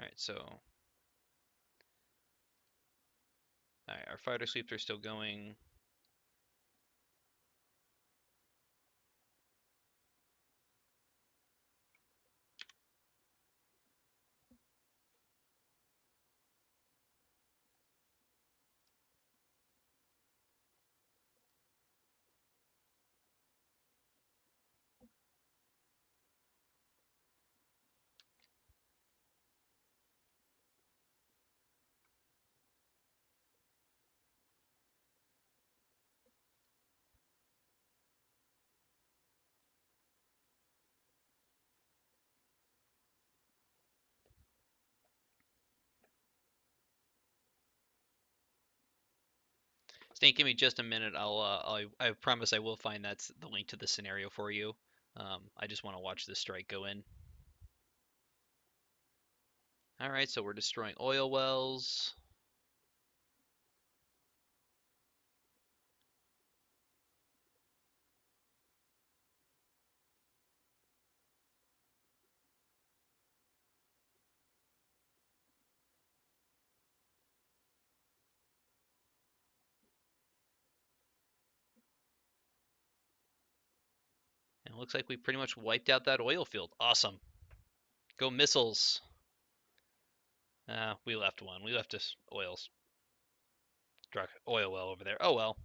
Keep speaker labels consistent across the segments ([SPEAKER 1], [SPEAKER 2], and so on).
[SPEAKER 1] Alright, so alright, our fighter sweeps are still going. Snake, give me just a minute. I promise I will find that's the link to the scenario for you. I just want to watch this strike go in. Alright, so we're destroying oil wells. And it looks like we pretty much wiped out that oil field. Awesome. Go missiles. We left one. We left this oil well over there. Oh well.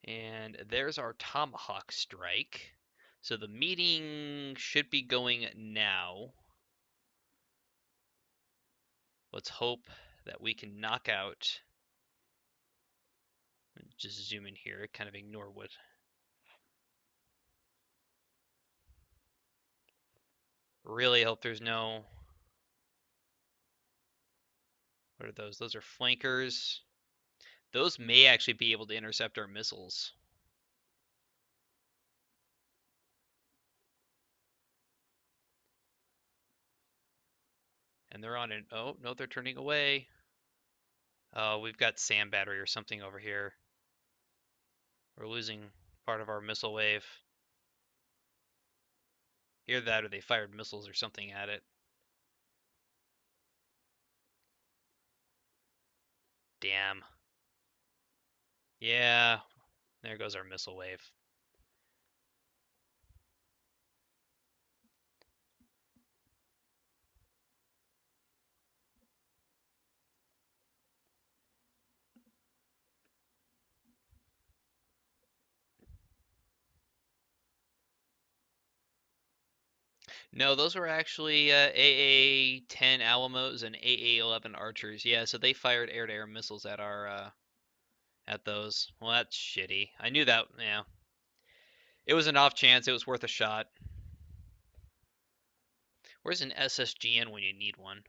[SPEAKER 1] And there's our tomahawk strike. So the meeting should be going now. Let's hope that we can knock out. Just zoom in here, kind of ignore what. Really hope there's no. What are those? Those are flankers. Those may actually be able to intercept our missiles. And they're on an. Oh, no, they're turning away. Oh, we've got sand battery or something over here. We're losing part of our missile wave. Either that or they fired missiles or something at it. Damn. Yeah, there goes our missile wave. No, those were actually AA-10 Alamos and AA-11 Archers. Yeah, so they fired air-to-air missiles at our at those. Well, that's shitty. I knew that. Yeah, it was an off chance. It was worth a shot. Where's an SSGN when you need one?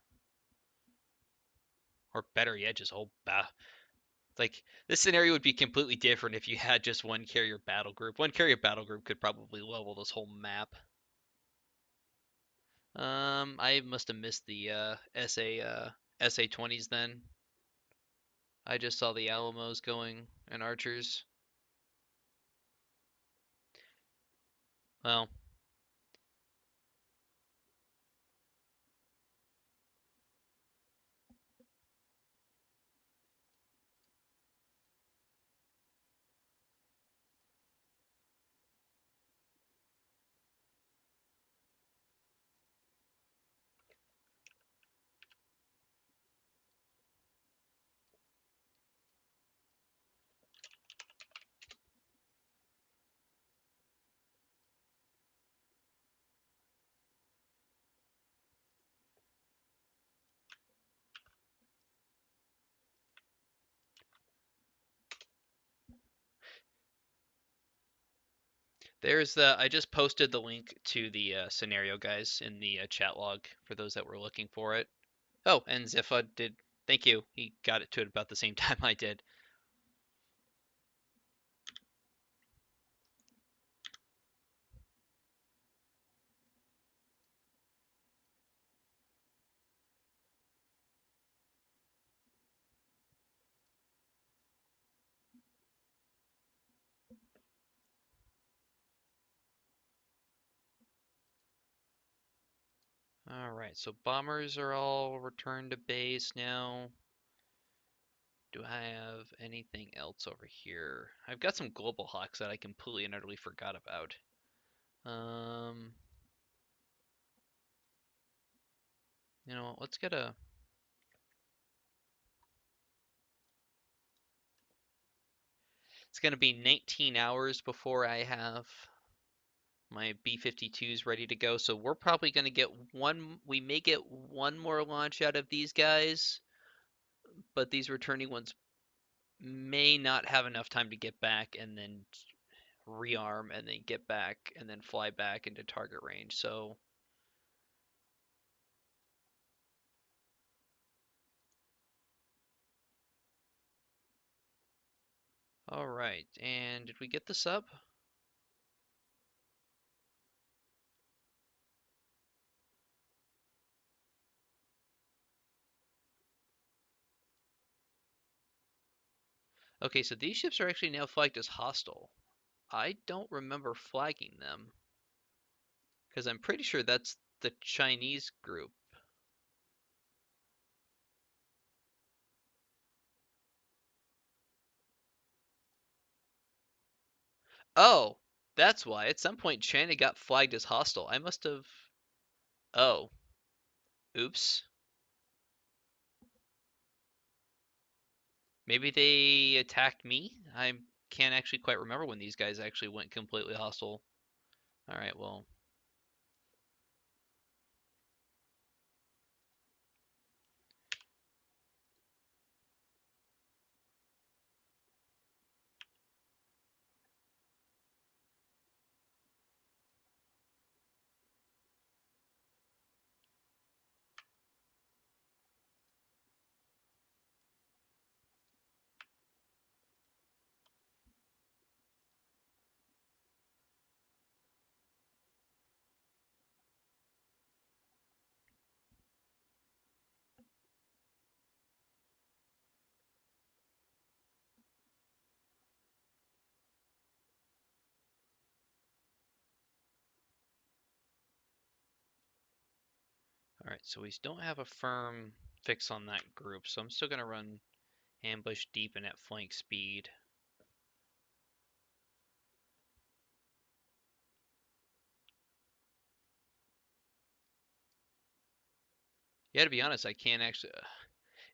[SPEAKER 1] Or better yet, just whole like this scenario would be completely different if you had just one carrier battle group. One carrier battle group could probably level this whole map. I must have missed the SA 20s then. I just saw the Alamos going and Archers. Well, there's the. I just posted the link to the scenario, guys, in the chat log for those that were looking for it. Oh, and Ziffa did. Thank you. He got it to it about the same time I did. Alright, so bombers are all returned to base now. Do I have anything else over here? I've got some global hawks that I completely and utterly forgot about. Um, you know what, let's get a... It's gonna be 19 hours before I have my B-52s ready to go, so we're probably gonna get one, we may get one more launch out of these guys, but these returning ones may not have enough time to get back and then rearm and then get back and then fly back into target range. So, all right. And did we get the sub? Okay, so these ships are actually now flagged as hostile. I don't remember flagging them because I'm pretty sure that's the Chinese group. Oh, that's why. At some point, China got flagged as hostile. I must have. Oh, oops. Maybe they attacked me? I can't actually quite remember when these guys actually went completely hostile. Alright, well. Alright, so we don't have a firm fix on that group, so I'm still going to run ambush deep and at flank speed. Yeah, to be honest, I can't actually...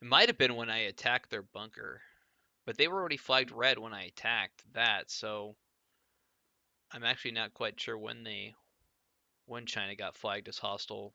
[SPEAKER 1] It might have been when I attacked their bunker, but they were already flagged red when I attacked that, so I'm actually not quite sure when China got flagged as hostile.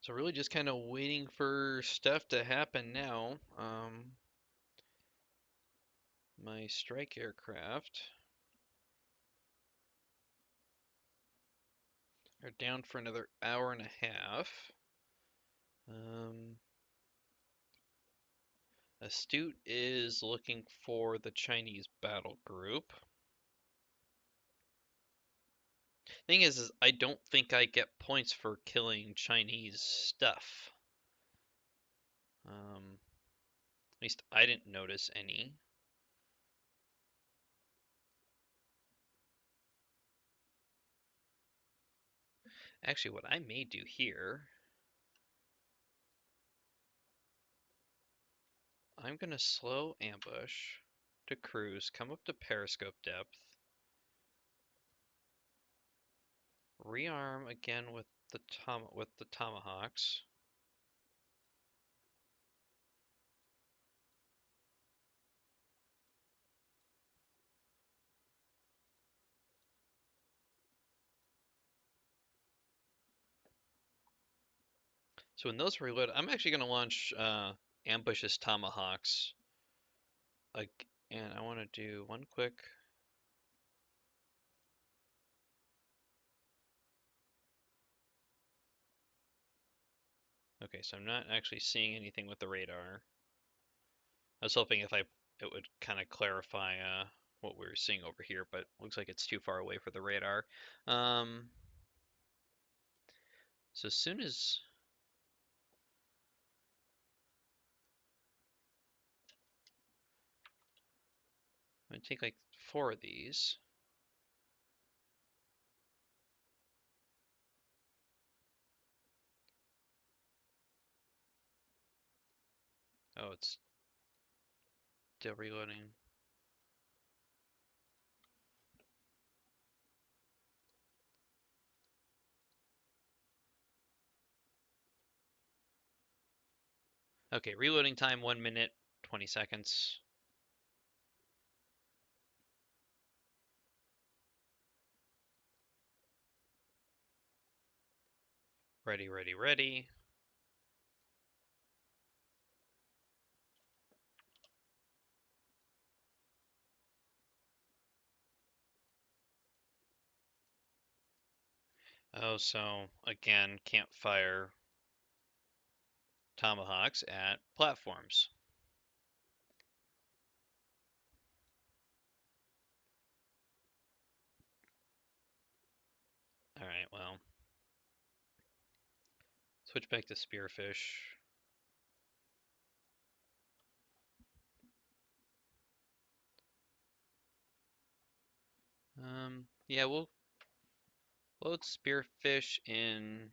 [SPEAKER 1] So really just kind of waiting for stuff to happen now. My strike aircraft are down for another hour and a half. Um, Astute is looking for the Chinese battle group. Thing is I don't think I get points for killing Chinese stuff. At least I didn't notice any. Actually, what I may do here I'm gonna slow ambush to cruise, come up to periscope depth, rearm again with the tomahawks. So when those reload, I'm actually gonna launch ambush as tomahawks. Like, and I want to do one quick. Okay, so I'm not actually seeing anything with the radar. I was hoping if it would kind of clarify what we were seeing over here, but looks like it's too far away for the radar. Um, so as soon as I'm gonna take like 4 of these. Oh, it's still reloading. Okay, reloading time 1 minute 20 seconds. Ready, ready, ready. Oh, so again, can't fire tomahawks at platforms. All right, well, switch back to spearfish. Yeah, we'll load spearfish in.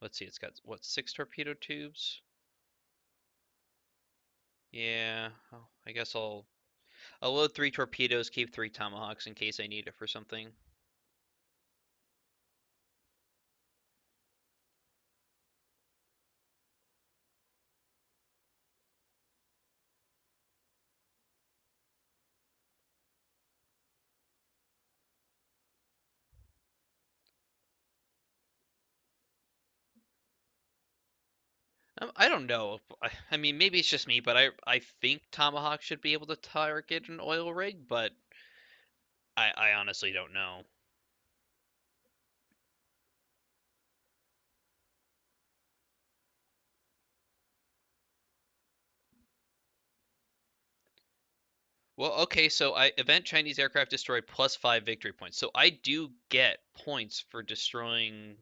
[SPEAKER 1] Let's see, it's got what, 6 torpedo tubes? Yeah, I guess I'll load 3 torpedoes, keep 3 tomahawks in case I need it for something. I don't know. I mean, maybe it's just me, but I think tomahawk should be able to target an oil rig, but I honestly don't know. Well, okay, so I event Chinese aircraft destroyed +5 victory points. So I do get points for destroying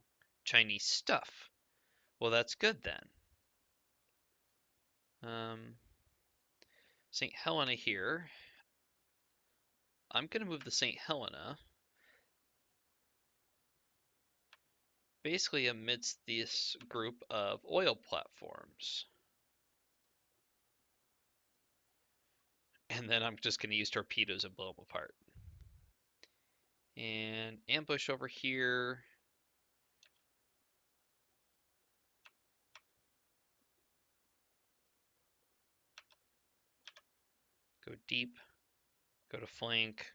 [SPEAKER 1] Chinese stuff. Well, that's good then. Um, St. Helena here. I'm gonna move the St. Helena basically amidst this group of oil platforms. And then I'm just gonna use torpedoes and blow them apart. And ambush over here. Go deep. Go to flank.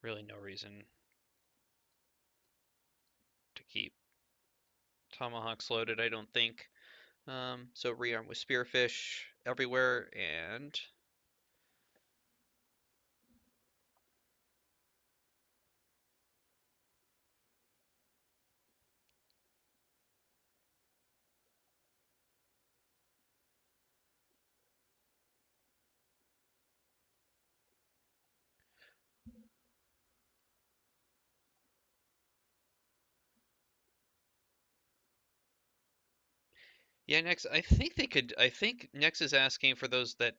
[SPEAKER 1] Really no reason to keep tomahawks loaded, I don't think. So rearm with spearfish everywhere, and yeah, next I think they could. I think next is asking for those that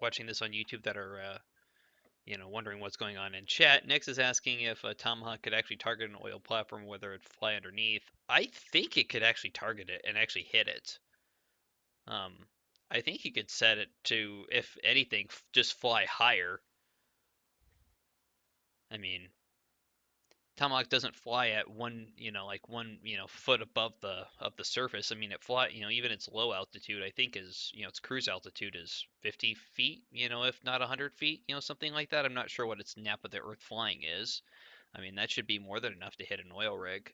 [SPEAKER 1] watching this on YouTube that are wondering what's going on in chat. Next is asking if a tomahawk could actually target an oil platform, whether it fly underneath. I think it could actually target it and actually hit it. Um, I think you could set it to, if anything, just fly higher. I mean, Tomahawk doesn't fly at one, like one, foot above the surface. I mean, it fly, even its low altitude, I think is, its cruise altitude is 50 feet, if not 100 feet, something like that. I'm not sure what its nap of the Earth flying is. I mean, that should be more than enough to hit an oil rig.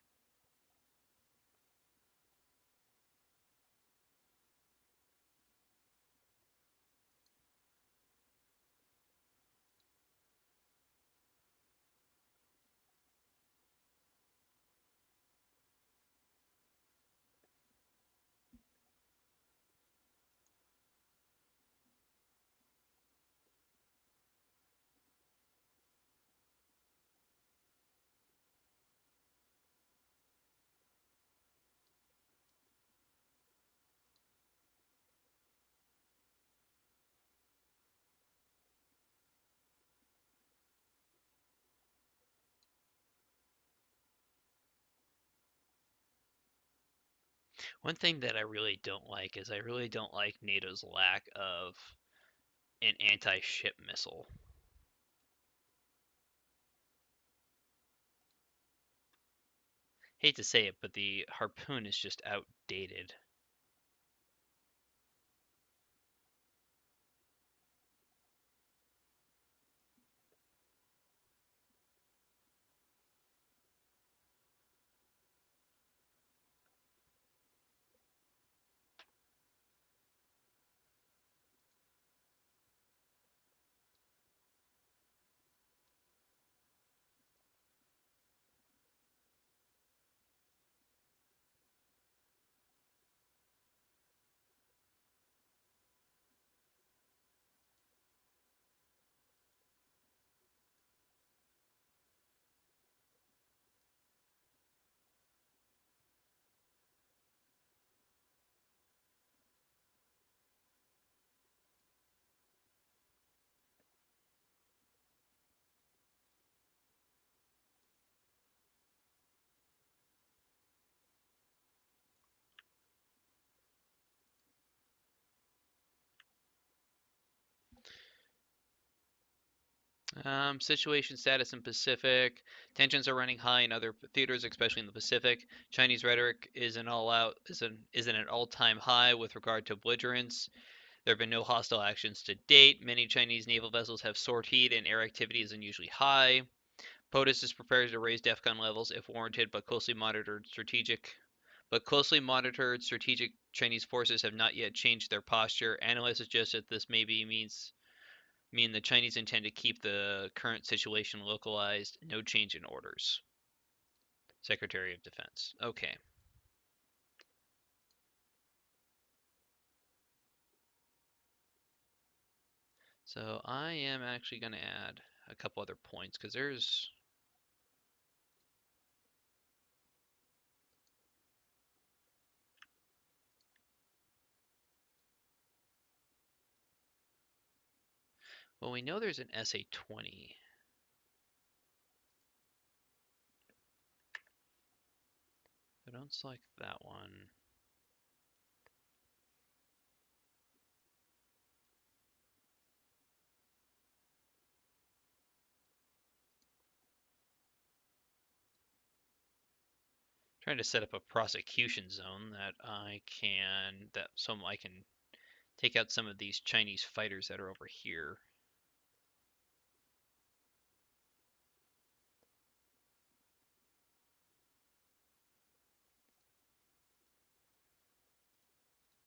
[SPEAKER 1] One thing that I really don't like is I really don't like NATO's lack of an anti-ship missile. Hate to say it, but the Harpoon is just outdated. Situation status in Pacific. Tensions are running high in other theaters, especially in the Pacific. Chinese rhetoric is an all-out is at an all-time high with regard to belligerence. There have been no hostile actions to date. Many Chinese naval vessels have sortied, and air activity is unusually high. POTUS is prepared to raise DEFCON levels if warranted, but closely monitored strategic Chinese forces have not yet changed their posture. Analysts suggest that this maybe mean the Chinese intend to keep the current situation localized, no change in orders. Secretary of Defense. Okay. So I am actually going to add a couple other points because we know there's an SA-20. I don't select that one. Trying to set up a prosecution zone that so I can take out some of these Chinese fighters that are over here